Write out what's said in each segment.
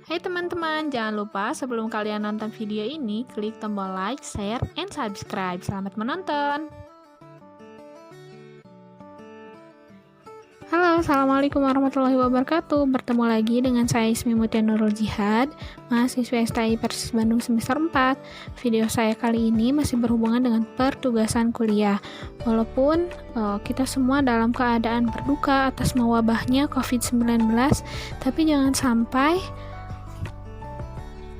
Hai teman-teman, jangan lupa sebelum kalian nonton video ini, klik tombol like, share, and subscribe. Selamat menonton! Halo, Assalamualaikum warahmatullahi wabarakatuh. Bertemu lagi dengan saya Ismi Mutia Nurul Jihad, mahasiswa STI Persis Bandung semester 4. Video saya kali ini masih berhubungan dengan pertugasan kuliah. Walaupun kita semua dalam keadaan berduka atas mewabahnya COVID-19, tapi jangan sampai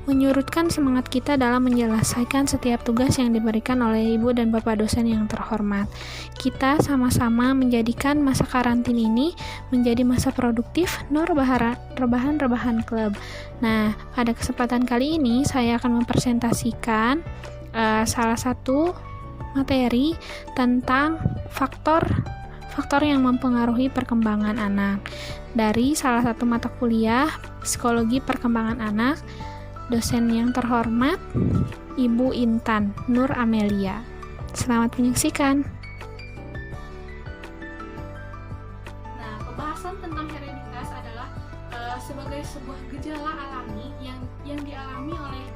menyurutkan semangat kita dalam menyelesaikan setiap tugas yang diberikan oleh ibu dan bapak dosen yang terhormat. Kita sama-sama menjadikan masa karantina ini menjadi masa produktif rebahan-rebahan klub. Nah, pada kesempatan kali ini saya akan mempresentasikan salah satu materi tentang faktor yang mempengaruhi perkembangan anak dari salah satu mata kuliah Psikologi Perkembangan Anak, dosen yang terhormat Ibu Intan Nur Amelia. Selamat menyaksikan. Nah, pembahasan tentang hereditas adalah sebagai sebuah gejala alami yang dialami oleh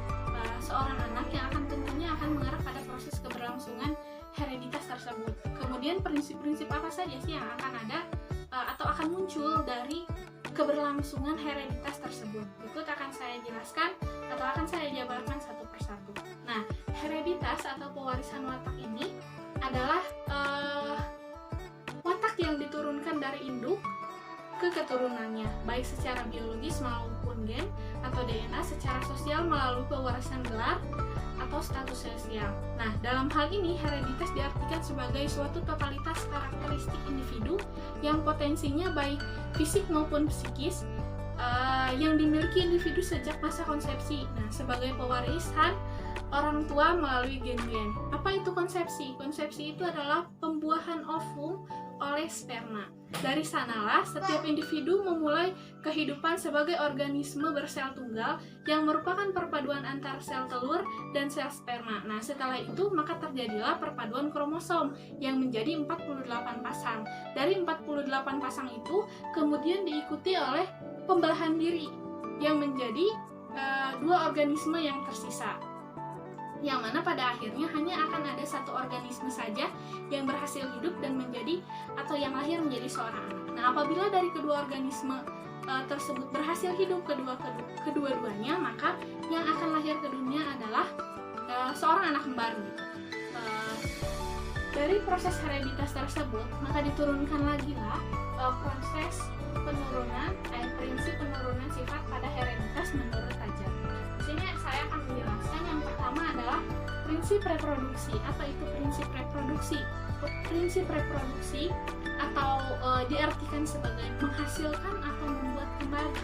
seorang anak yang tentunya akan mengarah pada proses keberlangsungan hereditas tersebut. Kemudian prinsip-prinsip apa saja sih yang akan ada atau akan muncul dari keberlangsungan hereditas tersebut? Berikut akan saya jelaskan atau akan saya jabarkan satu persatu. Nah, hereditas atau pewarisan watak ini adalah watak yang diturunkan dari induk ke keturunannya, baik secara biologis maupun gen atau DNA, secara sosial melalui pewarisan gelar atau status sosial. Nah, dalam hal ini hereditas diartikan sebagai suatu totalitas karakteristik individu yang potensinya baik fisik maupun psikis yang dimiliki individu sejak masa konsepsi. Nah, sebagai pewarisan orang tua melalui gen-gen. Apa itu konsepsi? Konsepsi itu adalah pembuahan ovum oleh sperma. Dari sanalah setiap individu memulai kehidupan sebagai organisme bersel tunggal yang merupakan perpaduan antara sel telur dan sel sperma. Nah, setelah itu maka terjadilah perpaduan kromosom yang menjadi 48 pasang. Dari 48 pasang itu kemudian diikuti oleh pembelahan diri yang menjadi dua organisme yang tersisa, yang mana pada akhirnya hanya akan ada satu organisme saja yang berhasil hidup dan menjadi atau yang lahir menjadi seorang anak. Nah, apabila dari kedua organisme tersebut berhasil hidup kedua-duanya, maka yang akan lahir ke dunia adalah seorang anak kembar gitu. Dari proses hereditas tersebut maka diturunkan lagi lah proses penurunan prinsip penurunan sifat pada hereditas menurut Tajam. Di sini saya akan menjelaskan yang pertama adalah prinsip reproduksi. Apa itu prinsip reproduksi? Prinsip reproduksi atau diartikan sebagai menghasilkan atau membuat kembali,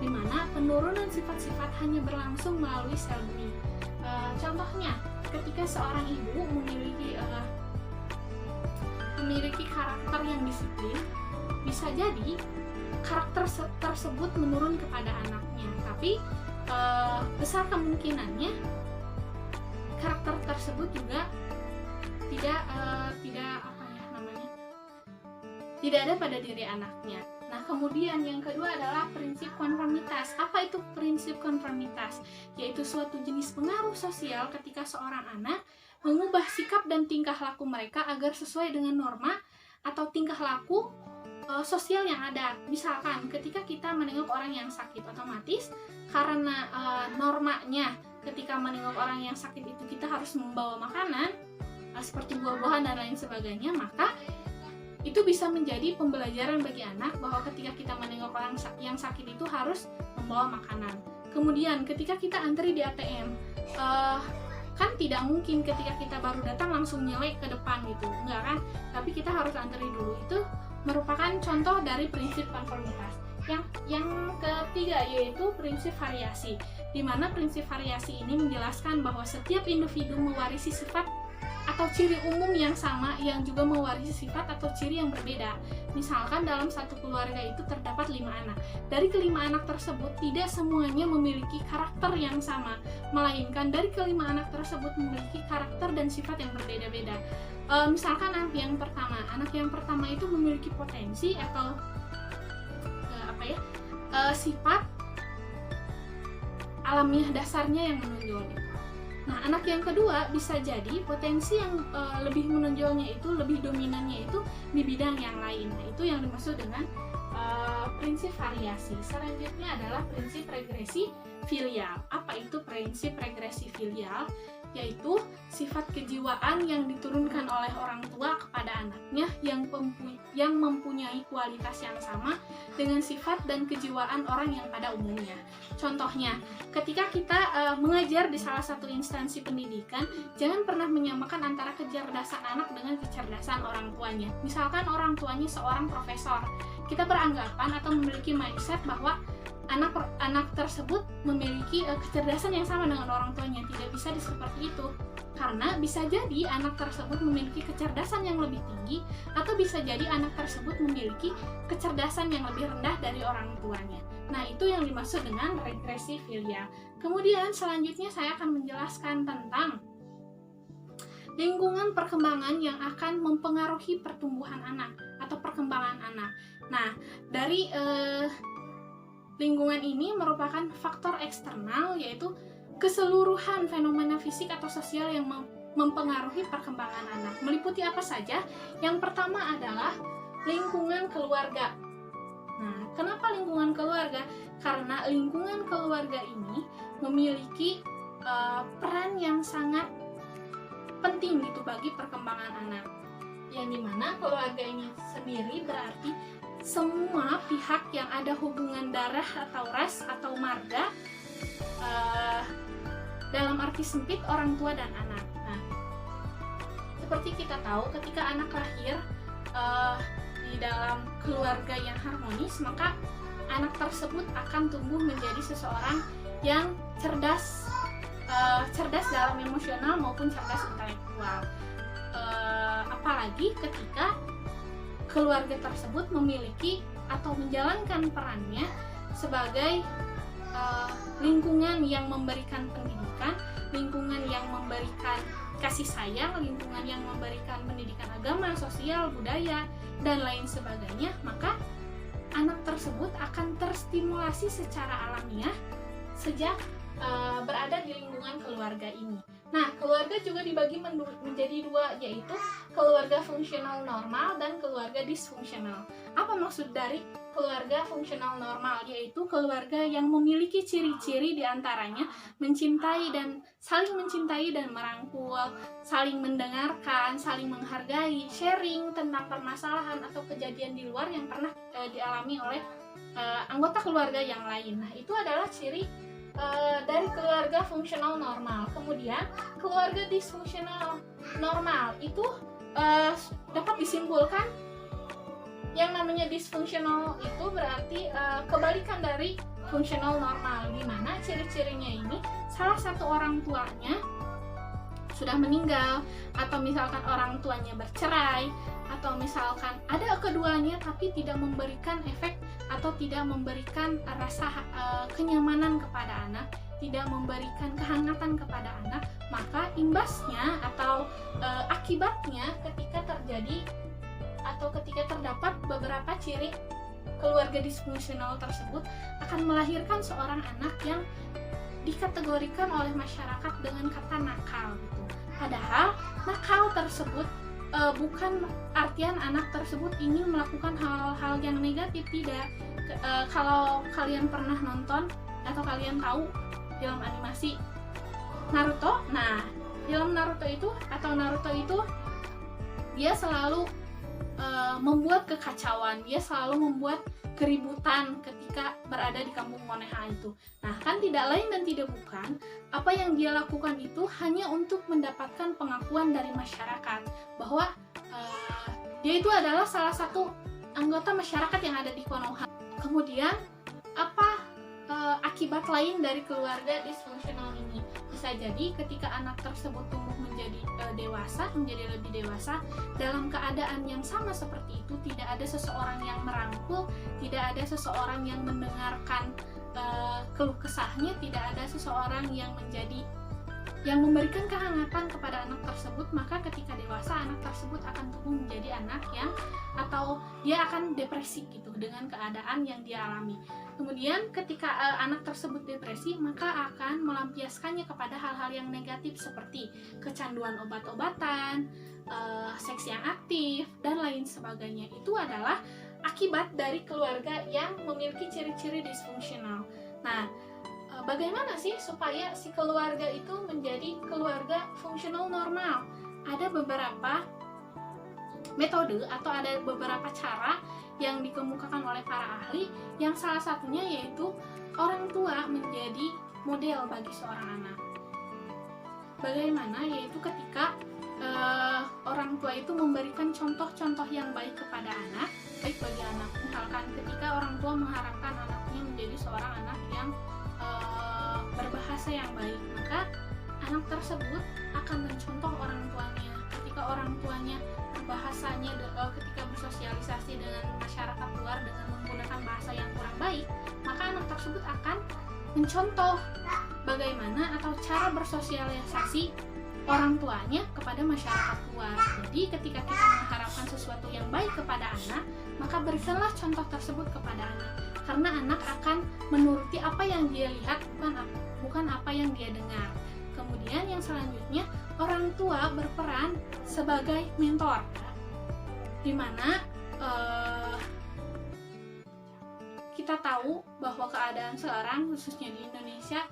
di mana penurunan sifat-sifat hanya berlangsung melalui sel benih. Contohnya, ketika seorang ibu memiliki karakter yang disiplin, bisa jadi karakter tersebut menurun kepada anaknya, tapi besar kemungkinannya karakter tersebut juga tidak ada pada diri anaknya. Nah, kemudian yang kedua adalah prinsip konformitas. Apa itu prinsip konformitas? Yaitu suatu jenis pengaruh sosial ketika seorang anak mengubah sikap dan tingkah laku mereka agar sesuai dengan norma atau tingkah laku sosial yang ada. Misalkan ketika kita menengok orang yang sakit, otomatis karena normanya ketika menengok orang yang sakit itu kita harus membawa makanan seperti buah-buahan dan lain sebagainya, maka itu bisa menjadi pembelajaran bagi anak bahwa ketika kita menengok orang yang sakit itu harus membawa makanan. Kemudian ketika kita antri di ATM, kan tidak mungkin ketika kita baru datang langsung nyelek ke depan gitu, enggak kan? Tapi kita harus antri dulu. Itu merupakan contoh dari prinsip konformitas. Yang ketiga yaitu prinsip variasi, di mana prinsip variasi ini menjelaskan bahwa setiap individu mewarisi sifat atau ciri umum yang sama yang juga mewarisi sifat atau ciri yang berbeda. Misalkan dalam satu keluarga itu terdapat 5 anak. Dari kelima anak tersebut tidak semuanya memiliki karakter yang sama, melainkan dari kelima anak tersebut memiliki karakter dan sifat yang berbeda-beda. Misalkan anak yang pertama itu memiliki potensi atau sifat alamiah dasarnya yang menonjol. Nah, anak yang kedua bisa jadi potensi yang lebih menonjolnya itu, lebih dominannya itu di bidang yang lain. Nah, itu yang dimaksud dengan prinsip variasi. Selanjutnya adalah prinsip regresi filial. Apa itu prinsip regresi filial? Yaitu sifat kejiwaan yang diturunkan oleh orang tua kepada anaknya yang mempunyai kualitas yang sama dengan sifat dan kejiwaan orang yang pada umumnya. Contohnya, ketika kita mengajar di salah satu instansi pendidikan, jangan pernah menyamakan antara kecerdasan anak dengan kecerdasan orang tuanya. Misalkan orang tuanya seorang profesor, kita beranggapan atau memiliki mindset bahwa anak tersebut memiliki kecerdasan yang sama dengan orang tuanya. Tidak bisa seperti itu, karena bisa jadi anak tersebut memiliki kecerdasan yang lebih tinggi, atau bisa jadi anak tersebut memiliki kecerdasan yang lebih rendah dari orang tuanya. Nah, itu yang dimaksud dengan regresi filial. Kemudian selanjutnya saya akan menjelaskan tentang lingkungan perkembangan yang akan mempengaruhi pertumbuhan anak atau perkembangan anak. Nah, dari lingkungan ini merupakan faktor eksternal, yaitu keseluruhan fenomena fisik atau sosial yang mempengaruhi perkembangan anak. Meliputi apa saja? Yang pertama adalah lingkungan keluarga. Nah, kenapa lingkungan keluarga? Karena lingkungan keluarga ini memiliki peran yang sangat penting gitu bagi perkembangan anak. Yang dimana keluarga ini sendiri berarti semua pihak yang ada hubungan darah atau ras atau marga, dalam arti sempit orang tua dan anak. Nah, seperti kita tahu, ketika anak lahir di dalam keluarga yang harmonis, maka anak tersebut akan tumbuh menjadi seseorang yang cerdas dalam emosional maupun cerdas intelektual. Apalagi ketika keluarga tersebut memiliki atau menjalankan perannya sebagai lingkungan yang memberikan pendidikan, lingkungan yang memberikan kasih sayang, lingkungan yang memberikan pendidikan agama, sosial, budaya, dan lain sebagainya, maka anak tersebut akan terstimulasi secara alamiah sejak berada di lingkungan keluarga ini. Nah, keluarga juga dibagi menjadi dua, yaitu keluarga fungsional normal dan keluarga disfungsional. Apa maksud dari keluarga fungsional normal? Yaitu keluarga yang memiliki ciri-ciri diantaranya saling mencintai dan merangkul, saling mendengarkan, saling menghargai, sharing tentang permasalahan atau kejadian di luar yang pernah dialami oleh anggota keluarga yang lain. Nah, itu adalah ciri dari keluarga fungsional normal. Kemudian keluarga disfungsional normal itu dapat disimpulkan yang namanya disfungsional itu berarti kebalikan dari fungsional normal, di mana ciri-cirinya ini salah satu orang tuanya sudah meninggal, atau misalkan orang tuanya bercerai, atau misalkan ada keduanya tapi tidak memberikan efek atau tidak memberikan rasa kenyamanan kepada anak, tidak memberikan kehangatan kepada anak, maka imbasnya atau akibatnya ketika terjadi atau ketika terdapat beberapa ciri keluarga disfungsional tersebut akan melahirkan seorang anak yang dikategorikan oleh masyarakat dengan kata nakal gitu. Padahal nakal tersebut bukan artian anak tersebut ingin melakukan hal-hal yang negatif, tidak. Kalau kalian pernah nonton atau kalian tahu film animasi Naruto, nah film Naruto itu dia selalu membuat kekacauan, dia selalu membuat keributan ketika berada di kampung Konoha itu. Nah, kan tidak lain dan tidak bukan, apa yang dia lakukan itu hanya untuk mendapatkan pengakuan dari masyarakat bahwa dia itu adalah salah satu anggota masyarakat yang ada di Konoha. Kemudian apa akibat lain dari keluarga disfungsional ini? Bisa jadi ketika anak tersebut tumbuh menjadi menjadi lebih dewasa dalam keadaan yang sama seperti itu, tidak ada seseorang yang merangkul, tidak ada seseorang yang mendengarkan keluh kesahnya, tidak ada seseorang yang menjadi yang memberikan kehangatan kepada anak tersebut, maka ketika dewasa anak tersebut akan tumbuh menjadi anak yang atau dia akan depresi gitu dengan keadaan yang dia alami. Kemudian ketika anak tersebut depresi, maka akan melampiaskannya kepada hal-hal yang negatif seperti kecanduan obat-obatan, seks yang aktif, dan lain sebagainya. Itu adalah akibat dari keluarga yang memiliki ciri-ciri disfungsional. Nah, bagaimana sih supaya si keluarga itu menjadi keluarga fungsional normal? Ada beberapa metode atau ada beberapa cara yang dikemukakan oleh para ahli, yang salah satunya yaitu orang tua menjadi model bagi seorang anak. Bagaimana? Yaitu ketika orang tua itu memberikan contoh-contoh yang baik kepada anak, baik bagi anak. Misalkan ketika orang tua mengharapkan anaknya menjadi seorang anak yang berbahasa yang baik, maka anak tersebut akan mencontoh orang tuanya. Ketika orang tuanya berbahasanya ketika bersosialisasi dengan masyarakat luar dengan menggunakan bahasa yang kurang baik, maka anak tersebut akan mencontoh bagaimana atau cara bersosialisasi orang tuanya kepada masyarakat luar. Jadi ketika kita mengharapkan sesuatu yang baik kepada anak, maka berikanlah contoh tersebut kepada anak, karena anak akan menuruti apa yang dia lihat, bukan apa yang dia dengar. Kemudian yang selanjutnya, orang tua berperan sebagai mentor, di mana kita tahu bahwa keadaan sekarang, khususnya di Indonesia,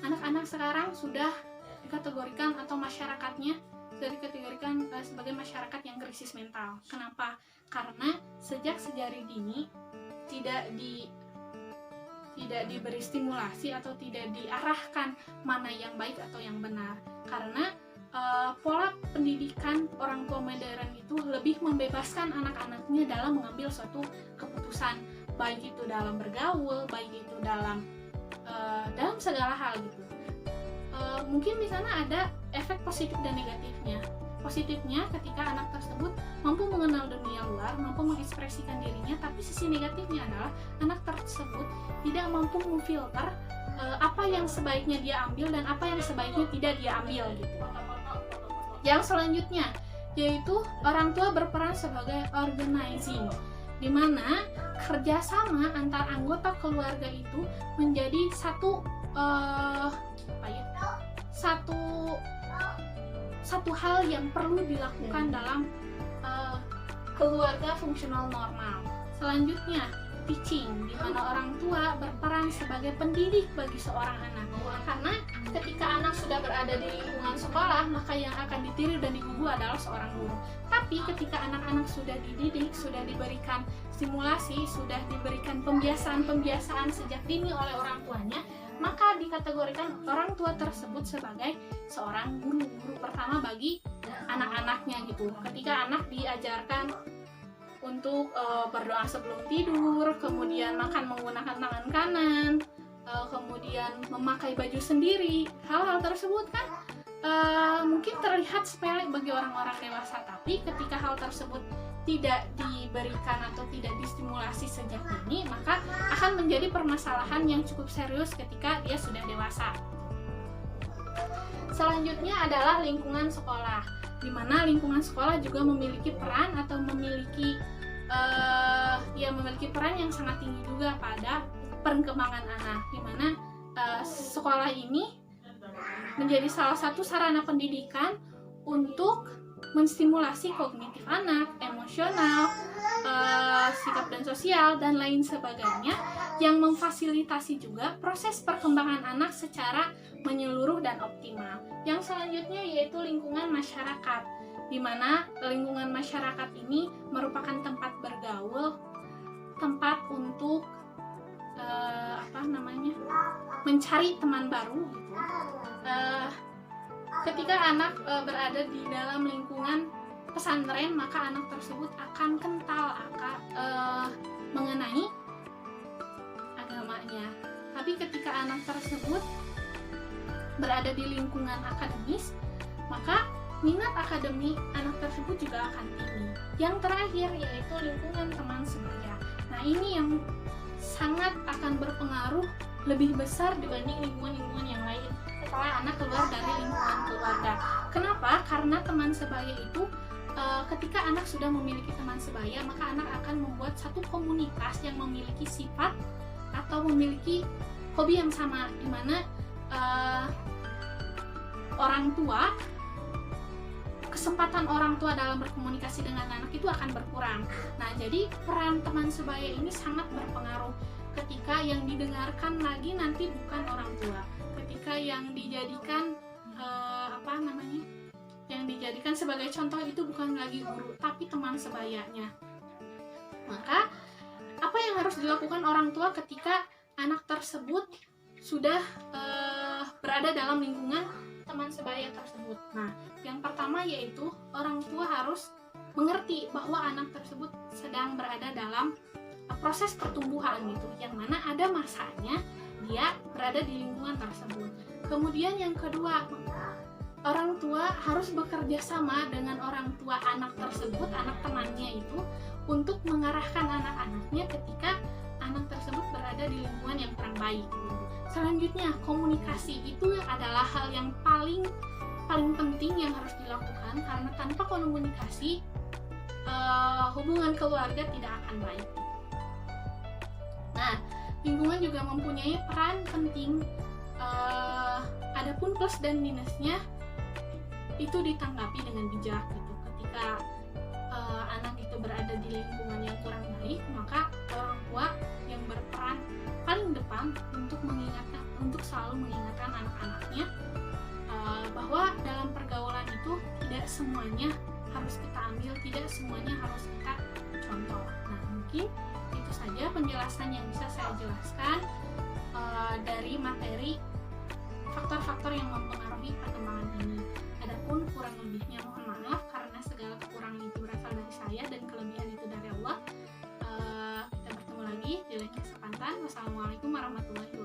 anak-anak sekarang sudah dikategorikan atau masyarakatnya dikategorikan sebagai masyarakat yang krisis mental. Kenapa? Karena sejak sejari dini tidak diberi stimulasi atau tidak diarahkan mana yang baik atau yang benar. Karena pola pendidikan orang tua modern itu lebih membebaskan anak-anaknya dalam mengambil suatu keputusan, baik itu dalam bergaul, baik itu dalam segala hal gitu. Mungkin di sana ada efek positif dan negatifnya. Positifnya ketika anak tersebut mampu mengenal dunia luar, mampu mengekspresikan dirinya, tapi sisi negatifnya adalah anak tersebut tidak mampu memfilter apa yang sebaiknya dia ambil dan apa yang sebaiknya tidak dia ambil gitu. Yang selanjutnya yaitu orang tua berperan sebagai organizing, di mana kerjasama antar anggota keluarga itu menjadi satu hal yang perlu dilakukan dalam keluarga fungsional normal. Selanjutnya, teaching, di mana orang tua berperan sebagai pendidik bagi seorang anak. Karena ketika anak sudah berada di lingkungan sekolah, maka yang akan ditiru dan digugu adalah seorang guru. Tapi ketika anak-anak sudah dididik, sudah diberikan stimulasi, sudah diberikan pembiasaan sejak dini oleh orang tuanya, maka dikategorikan orang tua tersebut sebagai seorang guru pertama bagi anak-anaknya gitu. Ketika anak diajarkan untuk berdoa sebelum tidur, kemudian makan menggunakan tangan kanan, kemudian memakai baju sendiri, hal-hal tersebut kan mungkin terlihat sepele bagi orang-orang dewasa, tapi ketika hal tersebut tidak diberikan atau tidak distimulasi sejak dini, maka akan menjadi permasalahan yang cukup serius ketika dia sudah dewasa. Selanjutnya adalah lingkungan sekolah, di mana lingkungan sekolah juga memiliki peran atau memiliki peran yang sangat tinggi juga pada perkembangan anak, di mana sekolah ini menjadi salah satu sarana pendidikan untuk menstimulasi kognitif anak, emosional, sikap dan sosial, dan lain sebagainya, yang memfasilitasi juga proses perkembangan anak secara menyeluruh dan optimal. Yang selanjutnya yaitu lingkungan masyarakat, di mana lingkungan masyarakat ini merupakan tempat bergaul, tempat untuk mencari teman baru gitu. Ketika anak berada di dalam lingkungan pesantren, maka anak tersebut akan kental mengenai agamanya. Tapi ketika anak tersebut berada di lingkungan akademis, maka minat akademik anak tersebut juga akan tinggi. Yang terakhir yaitu lingkungan teman sebaya. Nah, ini yang sangat akan berpengaruh lebih besar dibanding lingkungan-lingkungan yang lain setelah anak keluar dari lingkungan keluarga. Kenapa? Karena teman sebaya itu ketika anak sudah memiliki teman sebaya, maka anak akan membuat satu komunitas yang memiliki sifat atau memiliki hobi yang sama, di mana kesempatan orang tua dalam berkomunikasi dengan anak itu akan berkurang. Nah, jadi peran teman sebaya ini sangat berpengaruh. Ketika yang didengarkan lagi nanti bukan orang tua, ketika yang dijadikan yang dijadikan sebagai contoh itu bukan lagi guru, tapi teman sebayanya. Maka apa yang harus dilakukan orang tua ketika anak tersebut sudah berada dalam lingkungan teman sebaya tersebut? Nah, yang pertama yaitu orang tua harus mengerti bahwa anak tersebut sedang berada dalam proses pertumbuhan gitu, yang mana ada masanya dia berada di lingkungan tersebut. Kemudian yang kedua, orang tua harus bekerja sama dengan orang tua anak tersebut, anak temannya itu, untuk mengarahkan anak-anaknya ketika anak tersebut berada di lingkungan yang kurang baik. Selanjutnya, komunikasi itu adalah hal yang paling penting yang harus dilakukan, karena tanpa komunikasi hubungan keluarga tidak akan baik. Nah, lingkungan juga mempunyai peran penting. Adapun plus dan minusnya itu ditanggapi dengan bijak gitu. Ketika anak itu berada di lingkungan yang kurang baik, maka orang tua yang berperan paling depan untuk selalu mengingatkan anak-anaknya bahwa dalam pergaulan itu tidak semuanya harus kita ambil, tidak semuanya harus kita contoh. Nah, mungkin itu saja penjelasan yang bisa saya jelaskan dari materi faktor-faktor yang mempengaruhi perkembangan ini. Adapun kurang lebihnya mohon maaf, karena segala kekurangan itu berasal dari saya dan kelebihan itu dari Allah. Kita bertemu lagi di lain kesempatan. Wassalamualaikum warahmatullahi wabarakatuh.